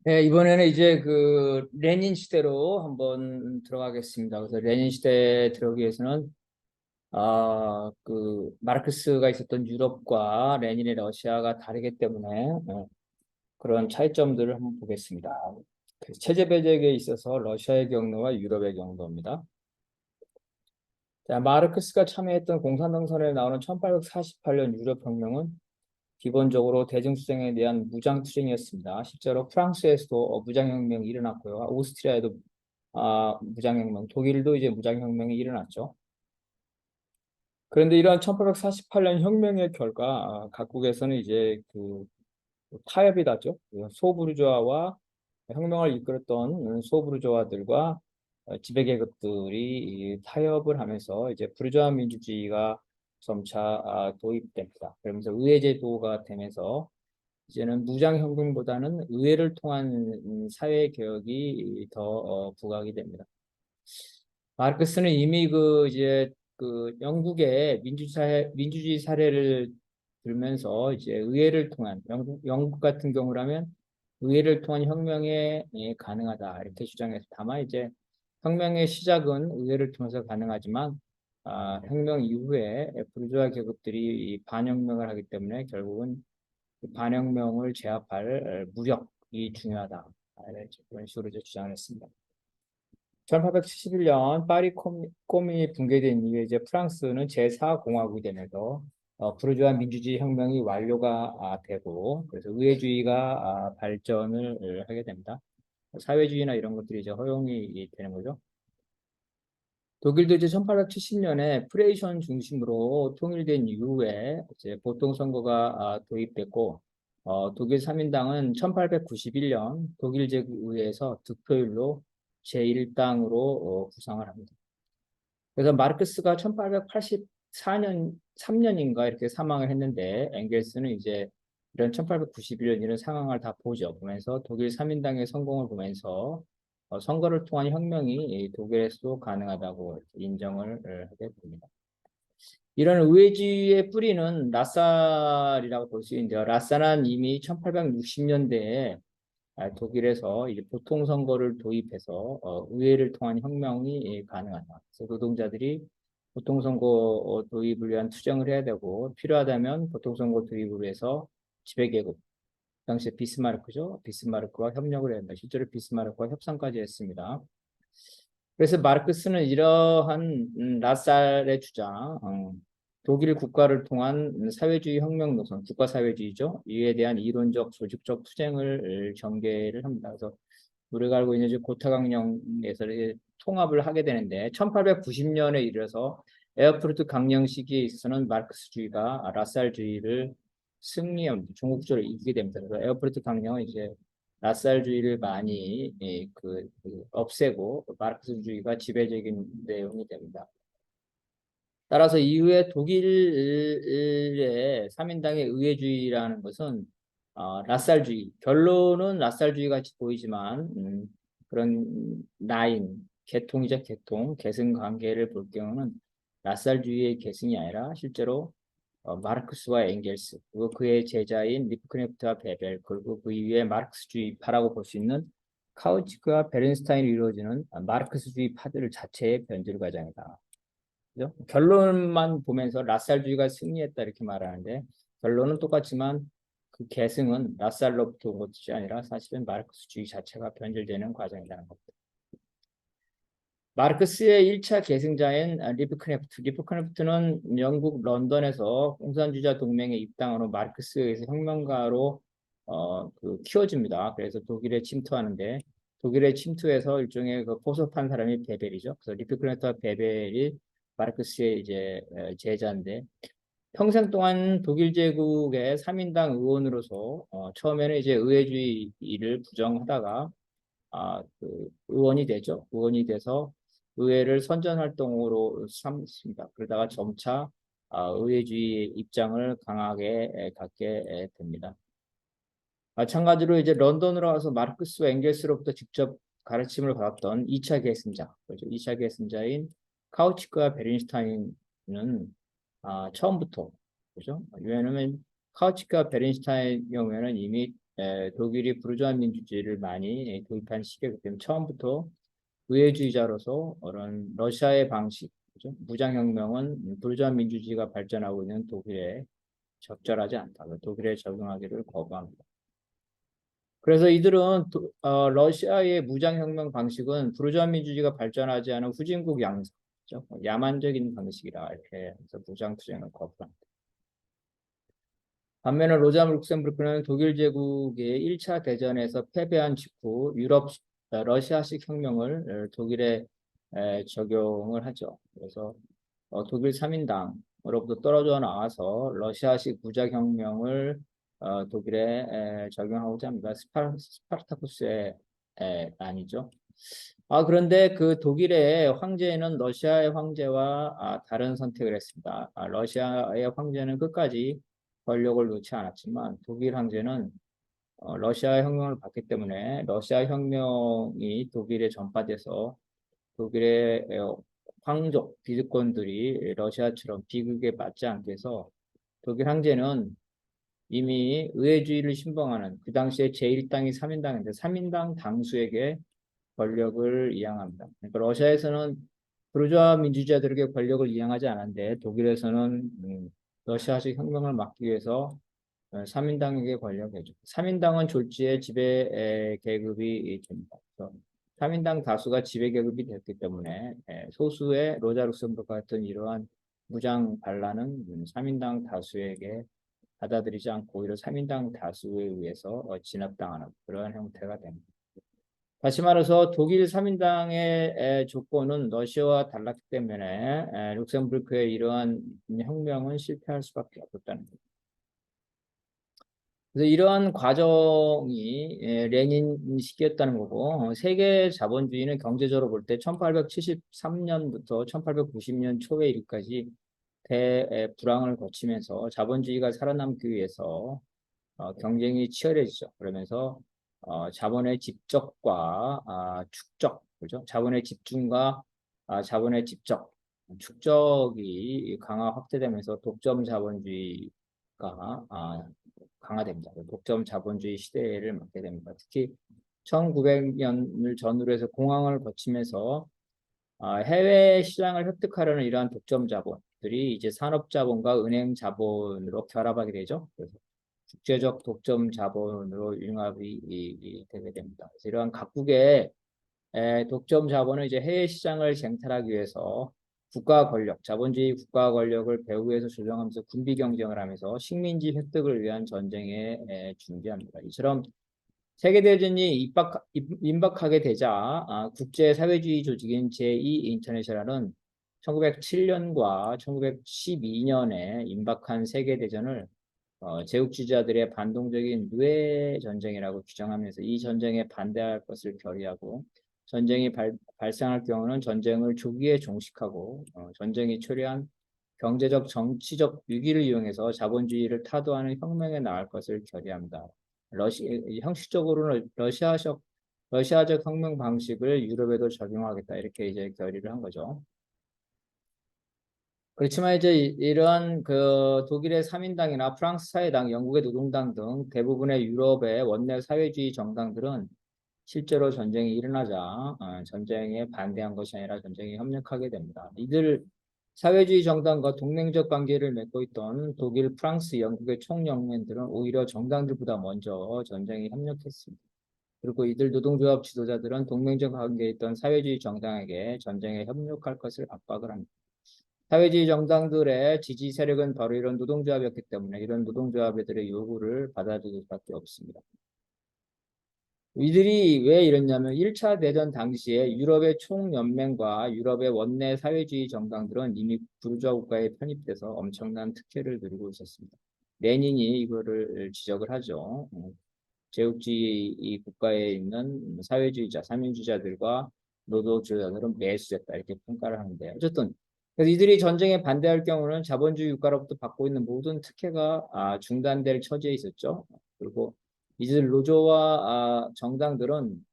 네, 이번에는 이제 그 레닌 시대로 한번 들어가겠습니다. 그래서 레닌 시대에 들어가기 위해서는 그 마르크스가 있었던 유럽과 레닌의 러시아가 다르기 때문에 그런 차이점들을 한번 보겠습니다. 그 체제 배적에 있어서 러시아의 경로와 유럽의 경로입니다. 자, 마르크스가 참여했던 공산당선에 나오는 1848년 유럽 혁명은 기본적으로 대중투쟁에 대한 무장투쟁이었습니다. 실제로 프랑스에서도 무장혁명이 일어났고요. 오스트리아에도 무장혁명, 독일도 이제 무장혁명이 일어났죠. 그런데 이러한 1848년 혁명의 결과 각국에서는 이제 그 타협이 났죠. 그 소부르주아와 혁명을 이끌었던 소부르주아들과 지배계급들이 이 타협을 하면서 이제 부르주아 민주주의가 점차 도입됩니다. 그러면서 의회제도가 되면서 이제는 무장혁명보다는 의회를 통한 사회 개혁이 더 부각이 됩니다. 마르크스는 이미 그 이제 그 영국의 민주주의 사례를 들면서 이제 의회를 통한 영국 같은 경우라면 의회를 통한 혁명에 가능하다 이렇게 주장해서 다만 이제 혁명의 시작은 의회를 통해서 가능하지만 혁명 이후에 부르주아 계급들이 이 반혁명을 하기 때문에 결국은 그 반혁명을 제압할 무력이 중요하다. 그런 식으로 이제 주장을 했습니다. 1871년 파리 코민이 붕괴된 이후에 이제 프랑스는 제4공화국이 되면서 부르주아 민주주의 혁명이 완료가 되고 그래서 의회주의가 발전을 하게 됩니다. 사회주의나 이런 것들이 이제 허용이 되는 거죠. 독일도 이제 1870년에 프레이션 중심으로 통일된 이후에 이제 보통선거가 도입됐고 독일 3인당은 1891년 독일 제국의회에서 득표율로 제1당으로 구상을 합니다. 그래서 마르크스가 1884년 3년인가 이렇게 사망을 했는데 엥겔스는 이제 이런 1891년 이런 상황을 다 보죠. 보면서 독일 3인당의 성공을 보면서 선거를 통한 혁명이 독일에서도 가능하다고 인정을 하게 됩니다. 이런 의회주의의 뿌리는 라살이라고 볼 수 있는데요. 라살은 이미 1860년대에 독일에서 이제 보통 선거를 도입해서 의회를 통한 혁명이 가능하다. 그래서 노동자들이 보통 선거 도입을 위한 투쟁을 해야 되고 필요하다면 보통 선거 도입을 위해서 지배계급 당시에 비스마르크죠. 비스마르크와 협력을 해야 한다. 실제로 비스마르크와 협상까지 했습니다. 그래서 마르크스는 이러한 라살의 주장, 독일 국가를 통한 사회주의 혁명 노선, 국가사회주의죠. 이에 대한 이론적, 조직적 투쟁을 전개를 합니다. 그래서 우리가 알고 있는 이제 고타강령에서 이제 통합을 하게 되는데 1890년에 이르러서 에어프루트 강령 시기에 있어서는 마르크스주의가 라살주의를 승리합니다. 종국주의를 이기게 됩니다. 그래서 에어프루트 강령은 이제 라살주의를 많이 없애고 마르크스주의가 지배적인 내용이 됩니다. 따라서 이후에 독일의 3인당의 의회주의라는 것은 라살주의, 결론은 라살주의 같이 보이지만 그런 라인, 계통이자 계통, 계승 관계를 볼 경우는 라살주의의 계승이 아니라 실제로 마르크스와 엥겔스, 그리고 그의 제자인 리프크네프트와 베벨, 그리고 그 이후에 마르크스주의파라고 볼 수 있는 카우치크와 베른스타인이 이루어지는 마르크스주의 파들 자체의 변질 과정이다. 그죠? 결론만 보면서 라살주의가 승리했다 이렇게 말하는데 결론은 똑같지만 그 계승은 라살로부터 온 것이 아니라 사실은 마르크스주의 자체가 변질되는 과정이라는 겁니다. 마르크스의 1차 계승자인 리프크네프트. 리프크네프트는 영국 런던에서 공산주의자 동맹에 입당으로 마르크스에 의해서 혁명가로 키워집니다. 그래서 독일에 침투하는데 독일에 침투해서 일종의 그 포섭한 사람이 베벨이죠. 그래서 리프크네프트와 베벨이 마르크스의 이제 제자인데 평생 동안 독일 제국의 3인당 의원으로서 처음에는 이제 의회주의를 부정하다가 그 의원이 되죠. 의원이 돼서 의회를 선전 활동으로 삼습니다. 그러다가 점차 의회주의 입장을 강하게 갖게 됩니다. 마찬가지로 이제 런던으로 와서 마르크스와 엥겔스로부터 직접 가르침을 받았던 2차 계승자, 그렇죠. 2차 계승자인 카우치크와 베른슈타인은 처음부터 그죠? 왜냐하면 카우치크와 베른슈타인 경우에는 이미 독일이 부르주아 민주주의를 많이 도입한 시기이기 때문에 처음부터 의회주의자로서 그런 러시아의 방식, 그죠? 무장혁명은 부르주아 민주주의가 발전하고 있는 독일에 적절하지 않다. 독일에 적용하기를 거부합니다. 그래서 이들은 러시아의 무장혁명 방식은 부르주아 민주주의가 발전하지 않은 후진국 양상, 그죠? 야만적인 방식이라 이렇게 해서 무장투쟁을 거부합니다. 반면에 로자 룩셈부르크는 독일 제국의 1차 대전에서 패배한 직후 러시아식 혁명을 독일에 적용을 하죠. 그래서 독일 3인당으로부터 떨어져 나와서 러시아식 무장혁명을 독일에 적용하고자 합니다. 스파르타쿠스의 아니죠. 그런데 그 독일의 황제는 러시아의 황제와 다른 선택을 했습니다. 러시아의 황제는 끝까지 권력을 놓지 않았지만 독일 황제는 러시아 혁명을 봤기 때문에 러시아 혁명이 독일에 전파돼서 독일의 황족 기득권들이 러시아처럼 비극에 맞지 않게 해서 독일 황제는 이미 의회주의를 신봉하는 그 당시에 제1당이 3인당인데 3인당 당수에게 권력을 이양합니다. 그러니까 러시아에서는 부르주아 민주주의자들에게 권력을 이양하지 않았는데 독일에서는 러시아식 혁명을 막기 위해서 3인당에게 권력을 줘. 3인당은 졸지에 지배 계급이 됩니다. 그래서 3인당 다수가 지배 계급이 됐기 때문에 소수의 로자 룩셈부르크 같은 이러한 무장 반란은 3인당 다수에게 받아들이지 않고 오히려 3인당 다수에 의해서 진압당하는 그러한 형태가 됩니다. 다시 말해서 독일 3인당의 조건은 러시아와 달랐기 때문에 룩셈부르크의 이러한 혁명은 실패할 수밖에 없었다는 거죠. 그래서 이러한 과정이 레닌 시기였다는 거고 세계 자본주의는 경제적으로 볼 때 1873년부터 1890년 초에 이르까지 대불황을 거치면서 자본주의가 살아남기 위해서 경쟁이 치열해지죠. 그러면서 자본의 집적과 축적, 그죠? 자본의 집중과 자본의 집적, 축적이 강화 확대되면서 독점 자본주의가 강화됩니다. 독점 자본주의 시대를 맞게 됩니다. 특히 1900년을 전후로 해서 공황을 거치면서 해외 시장을 획득하려는 이러한 독점 자본들이 이제 산업 자본과 은행 자본으로 결합하게 되죠. 그래서 국제적 독점 자본으로 융합이 되게 됩니다. 그래서 이러한 각국의 독점 자본은 이제 해외 시장을 쟁탈하기 위해서 국가 권력, 자본주의 국가 권력을 배후에서 조정하면서 군비 경쟁을 하면서 식민지 획득을 위한 전쟁에 준비합니다. 이처럼 세계대전이 임박하게 되자 국제사회주의 조직인 제2인터내셔널은 1907년과 1912년에 임박한 세계대전을 제국주의자들의 반동적인 누에 전쟁이라고 규정하면서 이 전쟁에 반대할 것을 결의하고 전쟁이 발생할 경우는 전쟁을 조기에 종식하고 전쟁이 초래한 경제적 정치적 위기를 이용해서 자본주의를 타도하는 혁명에 나갈 것을 결의합니다. 형식적으로는 러시아적 혁명 방식을 유럽에도 적용하겠다 이렇게 이제 결의를 한 거죠. 그렇지만 이제 이러한 그 독일의 3인당이나 프랑스 사회당, 영국의 노동당 등 대부분의 유럽의 원내 사회주의 정당들은 실제로 전쟁이 일어나자 전쟁에 반대한 것이 아니라 전쟁에 협력하게 됩니다. 이들 사회주의 정당과 동맹적 관계를 맺고 있던 독일, 프랑스, 영국의 총영면들은 오히려 정당들보다 먼저 전쟁에 협력했습니다. 그리고 이들 노동조합 지도자들은 동맹적 관계에 있던 사회주의 정당에게 전쟁에 협력할 것을 압박을 합니다. 사회주의 정당들의 지지 세력은 바로 이런 노동조합이었기 때문에 이런 노동조합들의 요구를 받아들일 수밖에 없습니다. 이들이 왜 이랬냐면 1차 대전 당시에 유럽의 총연맹과 유럽의 원내 사회주의 정당들은 이미 부르주아 국가에 편입돼서 엄청난 특혜를 누리고 있었습니다. 레닌이 이거를 지적을 하죠. 제국주의 국가에 있는 사회주의자, 삼인주의자들과 노동주의자들은 매수했다 이렇게 평가를 하는데 어쨌든 그래서 이들이 전쟁에 반대할 경우는 자본주의 국가로부터 받고 있는 모든 특혜가 중단될 처지에 있었죠. 그리고 이들 노조와 정당들은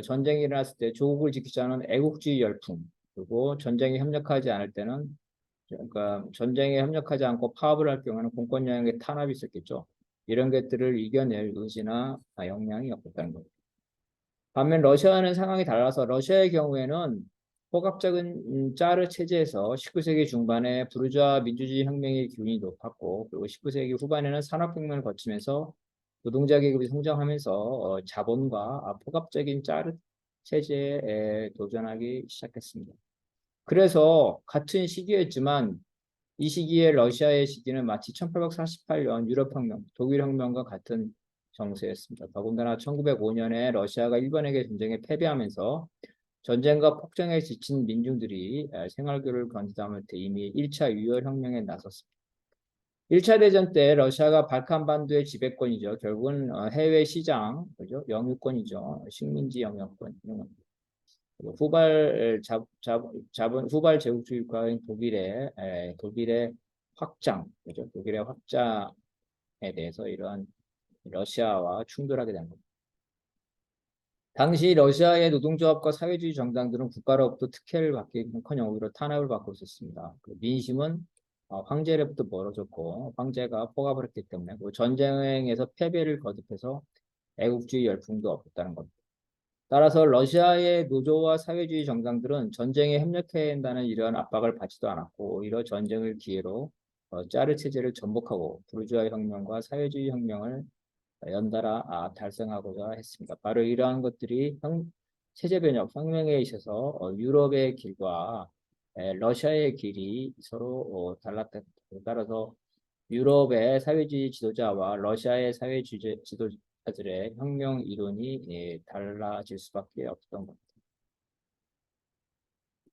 전쟁이 일어났을 때 조국을 지키자는 애국주의 열풍 그리고 전쟁에 협력하지 않을 때는 그러니까 전쟁에 협력하지 않고 파업을 할 경우는 공권 영역의 탄압이 있었겠죠. 이런 것들을 이겨낼 의지나 역량이 없었다는 겁니다. 반면 러시아는 상황이 달라서 러시아의 경우에는 포갑적인 짜르 체제에서 19세기 중반에 부르주아 민주주의 혁명의 기운이 높았고 그리고 19세기 후반에는 산업혁명을 거치면서 노동자 계급이 성장하면서 자본과 포갑적인 짜르 체제에 도전하기 시작했습니다. 그래서 같은 시기였지만 이 시기에 러시아의 시기는 마치 1848년 유럽혁명, 독일혁명과 같은 정세였습니다. 더군다나 1905년에 러시아가 일본에게 전쟁에 패배하면서 전쟁과 폭정에 지친 민중들이 생활교를 건담을 때 이미 1차 유혈혁명에 나섰습니다. 1차 대전 때 러시아가 발칸반도의 지배권이죠. 결국은 해외 시장, 그죠? 영유권이죠. 식민지 영유권 이런 겁니다. 후발 제국주의 국가인 독일의 확장, 그죠? 독일의 확장에 대해서 이러한 러시아와 충돌하게 된 겁니다. 당시 러시아의 노동조합과 사회주의 정당들은 국가로부터 특혜를 받기는커녕 오히려 탄압을 받고 있었습니다. 민심은 황제로부터 멀어졌고 황제가 포갑을 했기 때문에 전쟁에서 패배를 거듭해서 애국주의 열풍도 없었다는 겁니다. 따라서 러시아의 노조와 사회주의 정당들은 전쟁에 협력해야 한다는 이러한 압박을 받지도 않았고 오히려 전쟁을 기회로 짜르 체제를 전복하고 부르주아 혁명과 사회주의 혁명을 연달아 달성하고자 했습니다. 바로 이러한 것들이 체제 변혁 혁명에 있어서 유럽의 길과 러시아의 길이 서로 달랐다. 따라서 유럽의 사회주의 지도자와 러시아의 사회주의 지도자들의 혁명 이론이 달라질 수밖에 없던 겁니다.